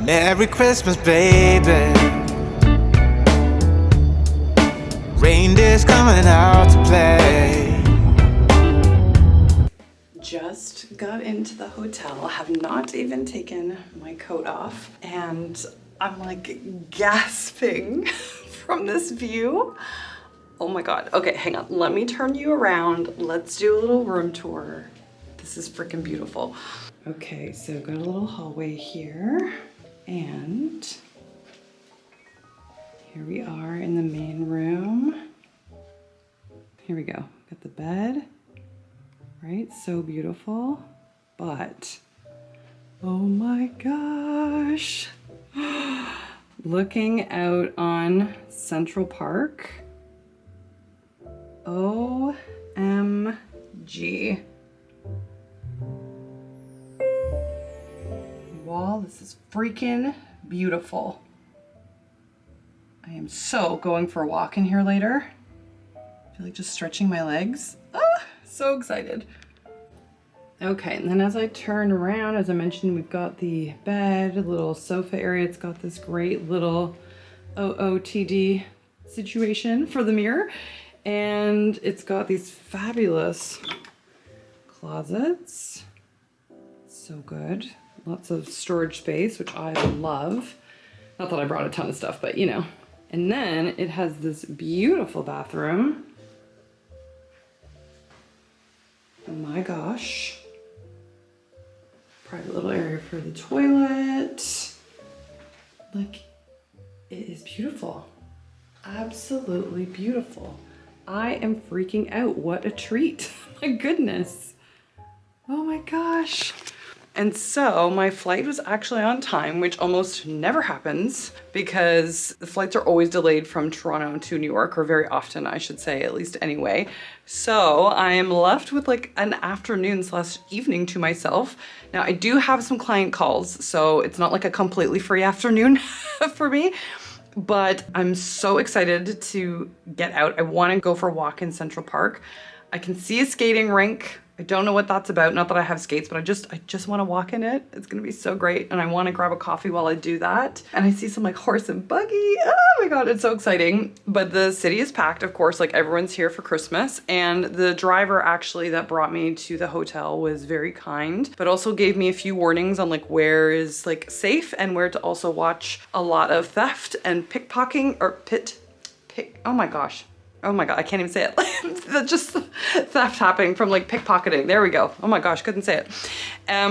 Merry Christmas, baby. Reindeer's coming out to play. Just got into the hotel, have not even taken my coat off, and I'm like gasping from this view. Oh my God. Okay, hang on. Let me turn you around. Let's do a little room tour. This is freaking beautiful. Okay, so got a little hallway here, and here we are in the main room. Here we go. Got the bed, right? So beautiful, but oh my gosh. Looking out on Central Park. OMG. Wall, this is freaking beautiful. I am so going for a walk in here later. I feel like just stretching my legs. So excited. Okay, and then as I turn around, as I mentioned, we've got the bed, a little sofa area. It's got this great little OOTD situation for the mirror. And it's got these fabulous closets. So good. Lots of storage space, which I love. Not that I brought a ton of stuff, but you know. And then it has this beautiful bathroom. Oh my gosh. Private little area for the toilet. Like, it is beautiful. Absolutely beautiful. I am freaking out. What a treat. My goodness. Oh my gosh. And so my flight was actually on time, which almost never happens because the flights are always delayed from Toronto to New York, or very often, I should say, at least anyway. So I am left with like an afternoon/evening to myself. Now I do have some client calls, so it's not like a completely free afternoon for me, but I'm so excited to get out. I want to go for a walk in Central Park. I can see a skating rink. I don't know what that's about. Not that I have skates, but I just want to walk in it. It's going to be so great. And I want to grab a coffee while I do that. And I see some like horse and buggy. Oh my God, it's so exciting. But the city is packed, of course, like everyone's here for Christmas. And the driver actually that brought me to the hotel was very kind, but also gave me a few warnings on like where is like safe and where to also watch a lot of theft and pickpocketing or oh my gosh. Oh my God, I can't even say it. Just theft happening from like pickpocketing. There we go. Oh my gosh, couldn't say it.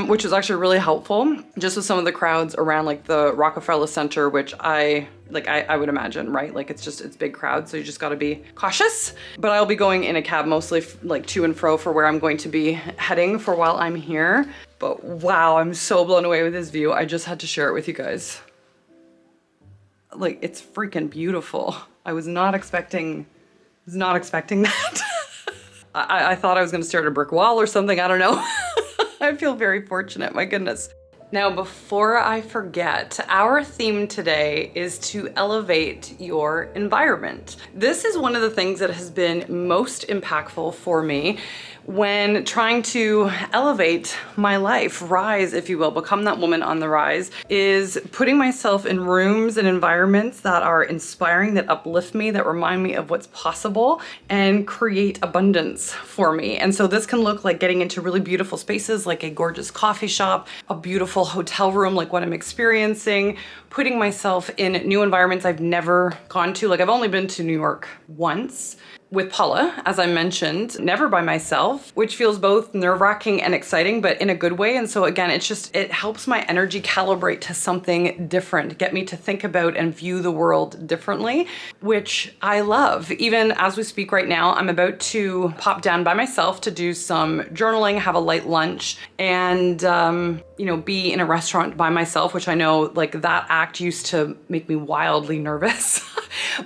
Which was actually really helpful. Just with some of the crowds around like the Rockefeller Center, which I would imagine, right? Like it's big crowds, so you just gotta be cautious. But I'll be going in a cab mostly like to and fro for where I'm going to be heading for while I'm here. But wow, I'm so blown away with this view. I just had to share it with you guys. Like, it's freaking beautiful. I was not expecting that. I thought I was gonna stare at a brick wall or something, I don't know. I feel very fortunate, my goodness. Now, before I forget, our theme today is to elevate your environment. This is one of the things that has been most impactful for me when trying to elevate my life, rise, if you will, become that woman on the rise, is putting myself in rooms and environments that are inspiring, that uplift me, that remind me of what's possible and create abundance for me. And so this can look like getting into really beautiful spaces like a gorgeous coffee shop, a beautiful hotel room like what I'm experiencing, putting myself in new environments I've never gone to. Like I've only been to New York once with Paula, as I mentioned, never by myself, which feels both nerve-wracking and exciting, but in a good way. And so again, it helps my energy calibrate to something different, get me to think about and view the world differently, which I love. Even as we speak right now, I'm about to pop down by myself to do some journaling, have a light lunch, and be in a restaurant by myself, which I know like that act used to make me wildly nervous.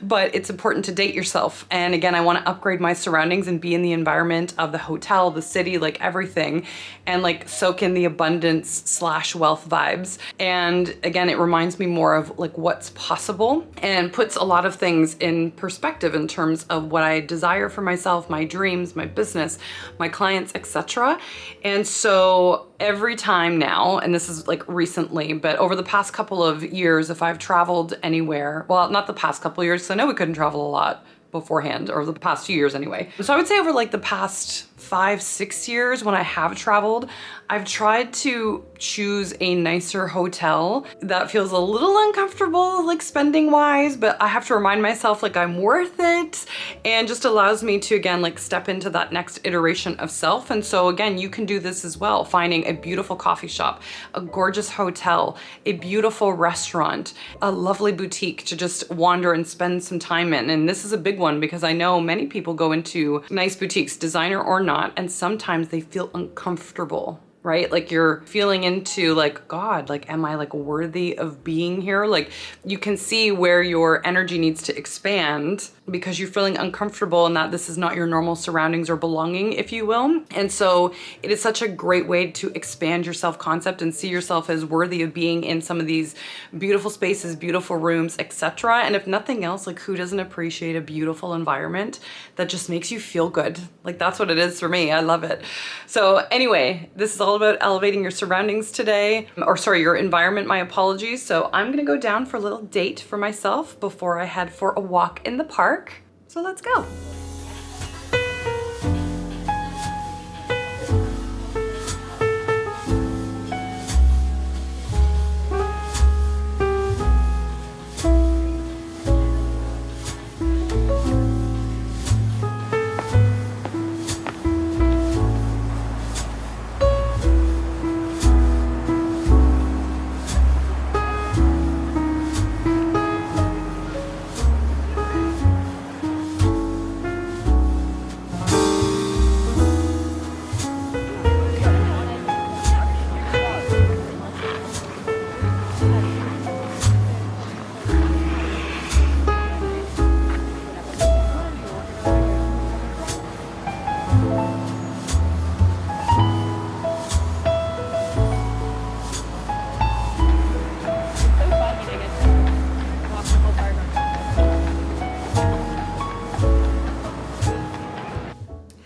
But it's important to date yourself. And again, I want to upgrade my surroundings and be in the environment of the hotel, the city, like everything, and like soak in the abundance/wealth vibes. And again, it reminds me more of like what's possible and puts a lot of things in perspective in terms of what I desire for myself, my dreams, my business, my clients, etc. And so every time now, and this is like recently, but over the past couple of years, if I've traveled anywhere, well, not the past couple of years, because I know we couldn't travel a lot beforehand, or the past few years anyway. So I would say over like the past 5-6 years when I have traveled, I've tried to choose a nicer hotel that feels a little uncomfortable, like spending wise, but I have to remind myself like I'm worth it, and just allows me to again like step into that next iteration of self. And so again, you can do this as well, finding a beautiful coffee shop, a gorgeous hotel, a beautiful restaurant, a lovely boutique to just wander and spend some time in. And this is a big one because I know many people go into nice boutiques, designer or not, and sometimes they feel uncomfortable, right? Like you're feeling into like, God, like, am I like worthy of being here? Like you can see where your energy needs to expand because you're feeling uncomfortable and that this is not your normal surroundings or belonging, if you will. And so it is such a great way to expand your self-concept and see yourself as worthy of being in some of these beautiful spaces, beautiful rooms, etc. And if nothing else, like who doesn't appreciate a beautiful environment that just makes you feel good? Like that's what it is for me. I love it. So anyway, this is all about elevating your surroundings today, or sorry, your environment, my apologies. So I'm gonna go down for a little date for myself before I head for a walk in the park. So let's go.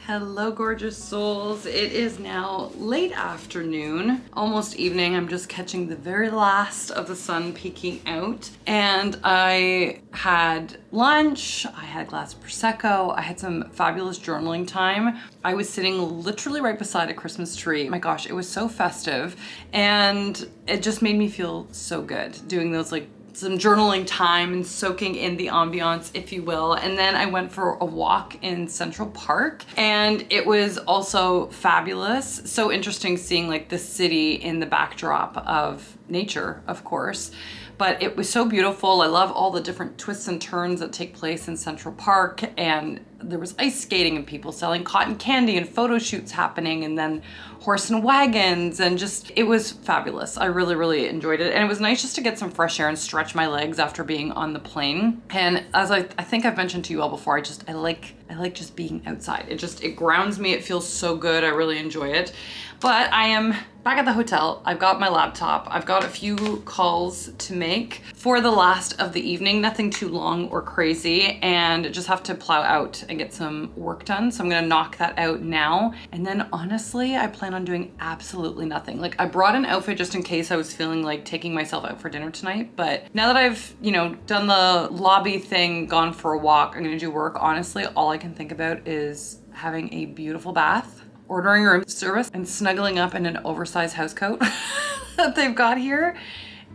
Hello, gorgeous souls. It is now late afternoon, almost evening. I'm just catching the very last of the sun peeking out. And I had lunch, I had a glass of Prosecco, I had some fabulous journaling time. I was sitting literally right beside a Christmas tree. My gosh, it was so festive. And it just made me feel so good doing those like some journaling time and soaking in the ambiance, if you will. And then I went for a walk in Central Park and it was also fabulous. So interesting seeing like the city in the backdrop of nature, of course. But it was so beautiful. I love all the different twists and turns that take place in Central Park. And there was ice skating and people selling cotton candy and photo shoots happening, and then horse and wagons, and just, it was fabulous. I really, really enjoyed it. And it was nice just to get some fresh air and stretch my legs after being on the plane. And as I think I've mentioned to you all before, I like just being outside. It grounds me. It feels so good. I really enjoy it. But I am back at the hotel. I've got my laptop. I've got a few calls to make for the last of the evening, nothing too long or crazy, and just have to plow out and get some work done. So I'm gonna knock that out now. And then honestly, I plan on doing absolutely nothing. Like I brought an outfit just in case I was feeling like taking myself out for dinner tonight. But now that I've, done the lobby thing, gone for a walk, I'm gonna do work. Honestly, all I can think about is having a beautiful bath, ordering room service, and snuggling up in an oversized house coat that they've got here.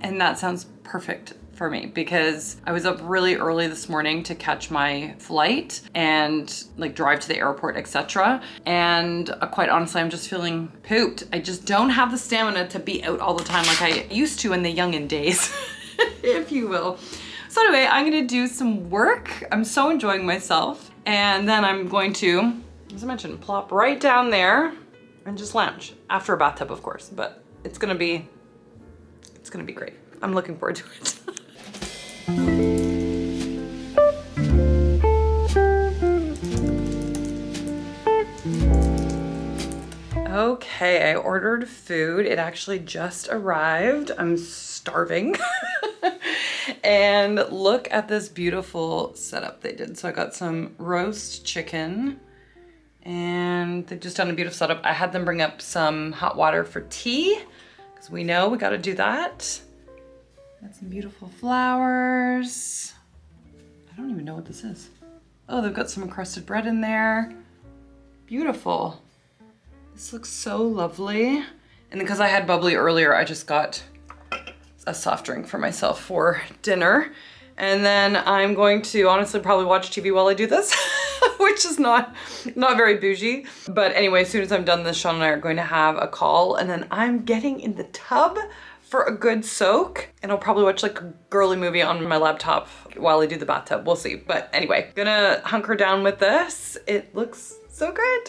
And that sounds perfect for me because I was up really early this morning to catch my flight and like drive to the airport, etc. And quite honestly, I'm just feeling pooped. I just don't have the stamina to be out all the time like I used to in the youngin' days, if you will. So anyway, I'm gonna do some work. I'm so enjoying myself. And then I'm going to, as I mentioned, plop right down there and just lounge after a bathtub, of course, but it's gonna be great. I'm looking forward to it. Okay, I ordered food. It actually just arrived. I'm starving. And look at this beautiful setup they did. So I got some roast chicken And they've just done a beautiful setup. I had them bring up some hot water for tea, because we know we gotta do that. Got some beautiful flowers. I don't even know what this is. Oh, they've got some encrusted bread in there. Beautiful. This looks so lovely. And because I had bubbly earlier, I just got a soft drink for myself for dinner. And then I'm going to honestly probably watch TV while I do this, which is not very bougie. But anyway, as soon as I'm done this, Sean and I are going to have a call, and then I'm getting in the tub for a good soak. And I'll probably watch like a girly movie on my laptop while I do the bathtub. We'll see. But anyway, gonna hunker down with this. It looks so good.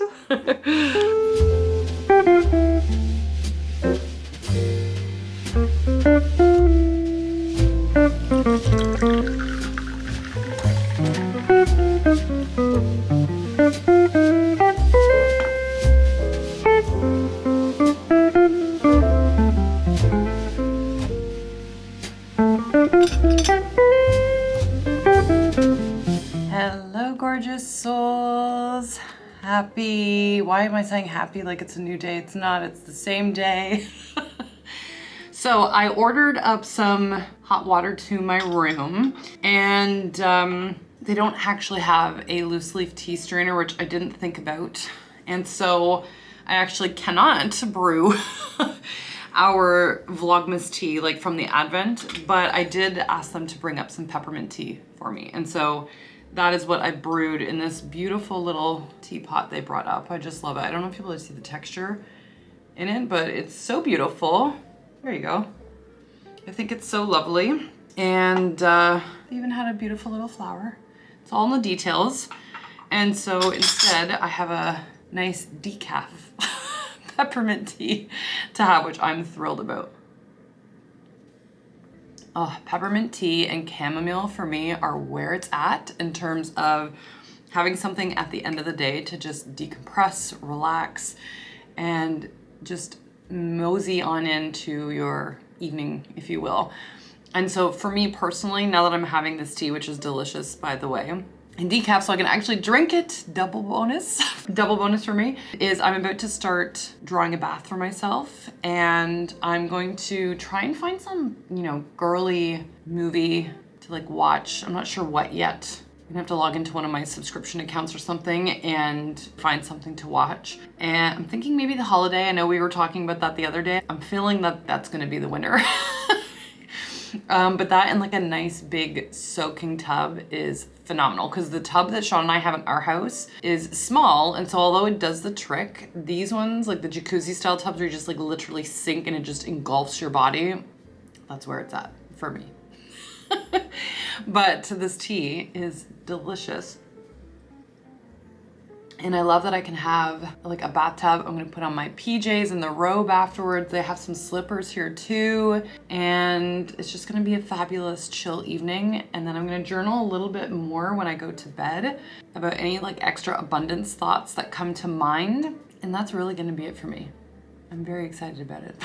Hello, gorgeous souls. Happy, why am I saying happy like it's a new day? It's not, it's the same day. So I ordered up some hot water to my room, and they don't actually have a loose leaf tea strainer, which I didn't think about. And so I actually cannot brew our Vlogmas tea like from the Advent, but I did ask them to bring up some peppermint tea for me. And so that is what I brewed in this beautiful little teapot they brought up. I just love it. I don't know if you'll be able to see the texture in it, but it's so beautiful. There you go. I think it's so lovely. And they even had a beautiful little flower. It's all in the details. And so instead I have a nice decaf peppermint tea to have, which I'm thrilled about. Oh, peppermint tea and chamomile for me are where it's at in terms of having something at the end of the day to just decompress, relax, and just mosey on into your evening, if you will. And so for me personally, now that I'm having this tea, which is delicious, by the way, and decaf so I can actually drink it, double bonus for me, is I'm about to start drawing a bath for myself, and I'm going to try and find some, you know, girly movie to like watch. I'm not sure what yet. I'm gonna have to log into one of my subscription accounts or something and find something to watch. And I'm thinking maybe The Holiday. I know we were talking about that the other day. I'm feeling that that's gonna be the winner. But that and like a nice big soaking tub is phenomenal, because the tub that Sean and I have in our house is small. And so although it does the trick, these ones, like the jacuzzi style tubs where you just like literally sink and it just engulfs your body, that's where it's at for me. But this tea is delicious. And I love that I can have like a bathtub. I'm gonna put on my PJs and the robe afterwards. They have some slippers here too. And it's just gonna be a fabulous chill evening. And then I'm gonna journal a little bit more when I go to bed about any like extra abundance thoughts that come to mind. And that's really gonna be it for me. I'm very excited about it.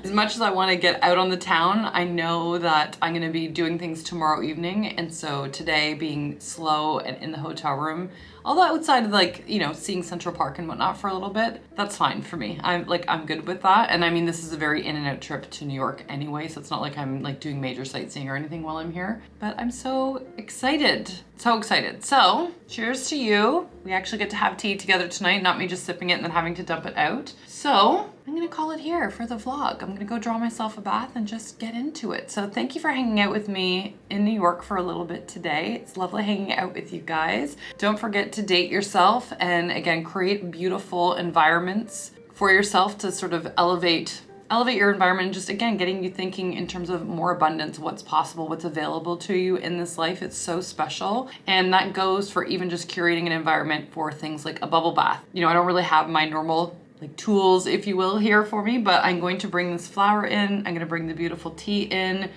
As much as I want to get out on the town, I know that I'm going to be doing things tomorrow evening. And so today being slow and in the hotel room, although outside of like, you know, seeing Central Park and whatnot for a little bit, that's fine for me. I'm good with that. And I mean, this is a very in and out trip to New York anyway. So it's not like I'm like doing major sightseeing or anything while I'm here, but I'm so excited. So excited. So cheers to you. We actually get to have tea together tonight, not me just sipping it and then having to dump it out. So I'm gonna call it here for the vlog. I'm gonna go draw myself a bath and just get into it. So thank you for hanging out with me in New York for a little bit today. It's lovely hanging out with you guys. Don't forget to date yourself and again, create beautiful environments for yourself to sort of elevate your environment, just again, getting you thinking in terms of more abundance, what's possible, what's available to you in this life. It's so special. And that goes for even just curating an environment for things like a bubble bath. You know, I don't really have my normal like tools, if you will, here for me, but I'm going to bring this flower in. I'm going to bring the beautiful tea in.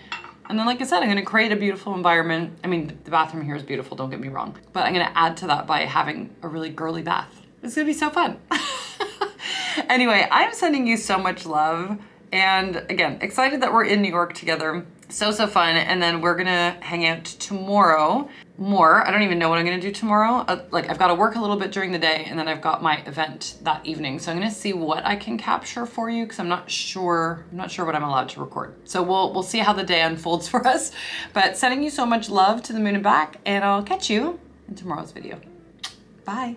And then, like I said, I'm going to create a beautiful environment. I mean, the bathroom here is beautiful, don't get me wrong, but I'm going to add to that by having a really girly bath. It's going to be so fun. Anyway, I'm sending you so much love. And again, excited that we're in New York together. So fun. And then we're going to hang out tomorrow more. I don't even know what I'm gonna do tomorrow. Like I've got to work a little bit during the day, and then I've got my event that evening. So I'm gonna see what I can capture for you, because I'm not sure what I'm allowed to record. So we'll see how the day unfolds for us. But sending you so much love to the moon and back, and I'll catch you in tomorrow's video. Bye.